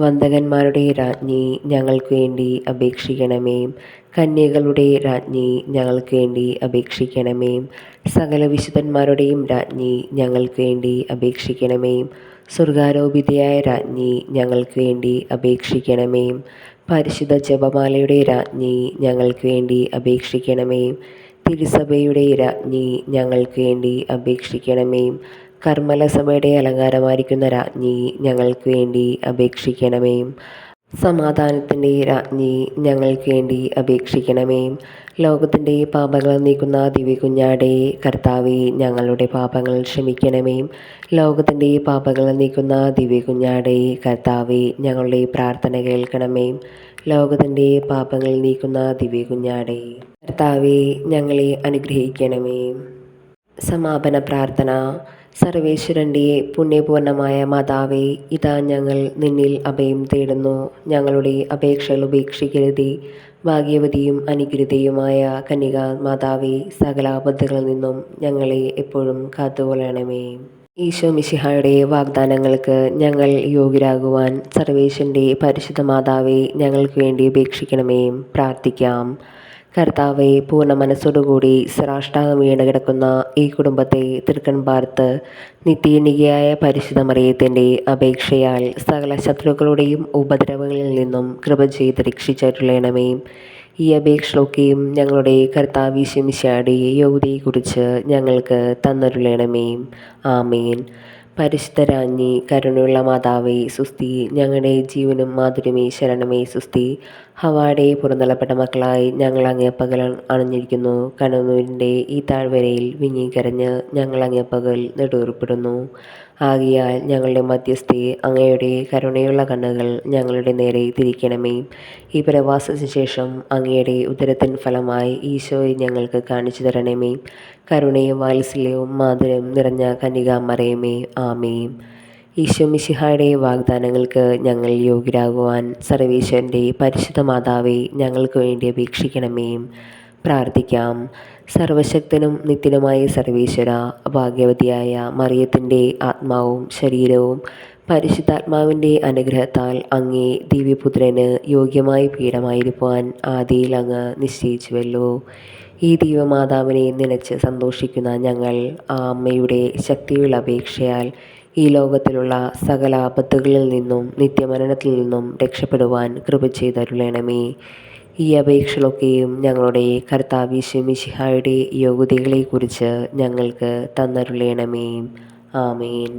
വന്ദകന്മാരുടെ രാജ്ഞി ഞങ്ങൾക്ക് വേണ്ടി അപേക്ഷിക്കണമേ. കന്യകളുടെ രാജ്ഞി ഞങ്ങൾക്ക് വേണ്ടി അപേക്ഷിക്കണമേ. സകല വിശുദ്ധന്മാരുടെയും രാജ്ഞി ഞങ്ങൾക്ക് വേണ്ടി അപേക്ഷിക്കണമേ. സ്വർഗാരോപിതയായ രാജ്ഞി ഞങ്ങൾക്ക് വേണ്ടി അപേക്ഷിക്കണമേ. പരിശുദ്ധ ജപമാലയുടെ രാജ്ഞി ഞങ്ങൾക്ക് വേണ്ടി അപേക്ഷിക്കണമേ. തിരുസഭയുടെ രാജ്ഞി ഞങ്ങൾക്ക് വേണ്ടി അപേക്ഷിക്കണമേ. കർമ്മലസഭയുടെ അലങ്കാരമായിരിക്കുന്ന രാജ്ഞി ഞങ്ങൾക്ക് വേണ്ടി അപേക്ഷിക്കണമേ. സമാധാനത്തിൻ്റെ രാജ്ഞി ഞങ്ങൾക്ക് വേണ്ടി അപേക്ഷിക്കണമേ. ലോകത്തിൻ്റെ പാപങ്ങൾ നീക്കുന്ന ദിവ്യകുഞ്ഞാടേ കർത്താവേ ഞങ്ങളുടെ പാപങ്ങൾ ക്ഷമിക്കണമേ. ലോകത്തിൻ്റെ പാപങ്ങൾ നീക്കുന്ന ദിവ്യകുഞ്ഞാടേ കർത്താവേ ഞങ്ങളുടെ പ്രാർത്ഥന കേൾക്കണമേ. ലോകത്തിൻ്റെ പാപങ്ങൾ നീക്കുന്ന ദിവ്യകുഞ്ഞാടേ കർത്താവേ ഞങ്ങളെ അനുഗ്രഹിക്കണമേ. സമാപന പ്രാർത്ഥന. സർവേശ്വരൻ്റെ പുണ്യപൂർണമായ മാതാവേ, ഇതാ ഞങ്ങൾ നിന്നിൽ അഭയം തേടുന്നു. ഞങ്ങളുടെ അപേക്ഷകൾ ഉപേക്ഷിക്കരുതേ. ഭാഗ്യവതിയും അനുഗ്രഹീതയുമായ കന്യക മാതാവേ, സകല ആപത്തുകളിൽ നിന്നും ഞങ്ങളെ എപ്പോഴും കാത്തുകൊള്ളണമേ. ഈശോ മിശിഹായുടെ വാഗ്ദാനങ്ങൾക്ക് ഞങ്ങൾ യോഗ്യരാകുവാൻ സർവേശ്വരൻ്റെ പരിശുദ്ധ മാതാവേ ഞങ്ങൾക്ക് വേണ്ടി അപേക്ഷിക്കണമേ. പ്രാർത്ഥിക്കാം. കർത്താവെ, പൂർണ്ണ മനസ്സോടുകൂടി സാഷ്ടാംഗം വീണ് കിടക്കുന്ന ഈ കുടുംബത്തെ തൃക്കൺ പാർത്ത് നിത്യനികയായ പരിശുദ്ധ മറിയത്തിൻ്റെ അപേക്ഷയാൽ സകല ശത്രുക്കളുടെയും ഉപദ്രവങ്ങളിൽ നിന്നും കൃപ ചെയ്ത് രക്ഷിച്ചരുളണമേ. ഈ അപേക്ഷയൊക്കെയും ഞങ്ങളുടെ കർത്താവ് ഈശോ മിശിഹായുടെ യോഗ്യതയെക്കുറിച്ച് ഞങ്ങൾക്ക് തന്നരുളണമേ. ആമേൻ. പരിശുദ്ധരാജ്ഞി, കരുണയുള്ള മാതാവേ സുസ്തി. ഞങ്ങളുടെ ജീവനും മാധുര്യമേ ശരണമേ സുസ്തി. ഹവ്വായുടെ പുറന്തള്ളപ്പെട്ട മക്കളായി ഞങ്ങൾ അങ്ങേ പകൽ അണഞ്ഞിരിക്കുന്നു. കണ്ണുനീരിൻ്റെ ഈ താഴ്വരയിൽ വിങ്ങിക്കരഞ്ഞ് ഞങ്ങൾ അങ്ങേ പകൽ നെടുവേർപ്പെടുന്നു. ആകയാൽ ഞങ്ങളുടെ മധ്യസ്ഥെ അങ്ങയുടെ കരുണയുള്ള കണ്ണുകൾ ഞങ്ങളുടെ നേരെ തിരിക്കണമേ. ഈ പ്രവാസത്തിന് ശേഷം അങ്ങയുടെ ഉദരത്തിൻ ഫലമായി ഈശോയെ ഞങ്ങൾക്ക് കാണിച്ചു തരണമേ. കരുണയും വാത്സല്യവും മാധുര്യം നിറഞ്ഞ കന്യകാമറിയമേ, ആമേൻ. ഈശോ മിശിഹായുടെ വാഗ്ദാനങ്ങൾക്ക് ഞങ്ങൾ യോഗ്യരാകുവാൻ സർവേശ്വരൻ്റെ പരിശുദ്ധ മാതാവേ ഞങ്ങൾക്ക് വേണ്ടി അപേക്ഷിക്കണമേ. പ്രാർത്ഥിക്കാം. സർവശക്തനും നിത്യനുമായ സർവേശ്വര, ഭാഗ്യവതിയായ മറിയത്തിൻ്റെ ആത്മാവും ശരീരവും പരിശുദ്ധാത്മാവിൻ്റെ അനുഗ്രഹത്താൽ അങ്ങേ ദിവ്യപുത്രന് യോഗ്യമായ പീഠമായിരിക്കുവാൻ ആദിയിൽ അങ്ങ് നിശ്ചയിച്ചുവല്ലോ. ഈ ദൈവമാതാവിനെ നനച്ച് സന്തോഷിക്കുന്ന ഞങ്ങൾ ആ അമ്മയുടെ ശക്തിയുള്ള അപേക്ഷയാൽ ഈ ലോകത്തിലുള്ള സകല ആപത്തുകളിൽ നിന്നും നിത്യമരണത്തിൽ നിന്നും രക്ഷപ്പെടുവാൻ കൃപ ചെയ്തരുളണമേ. ഈ അപേക്ഷകളൊക്കെയും ഞങ്ങളുടെ കർത്താവ് ഈശോ മിശിഹായുടെ യോഗ്യതകളെക്കുറിച്ച് ഞങ്ങൾക്ക് തന്നരുളണമേ. ആമേൻ.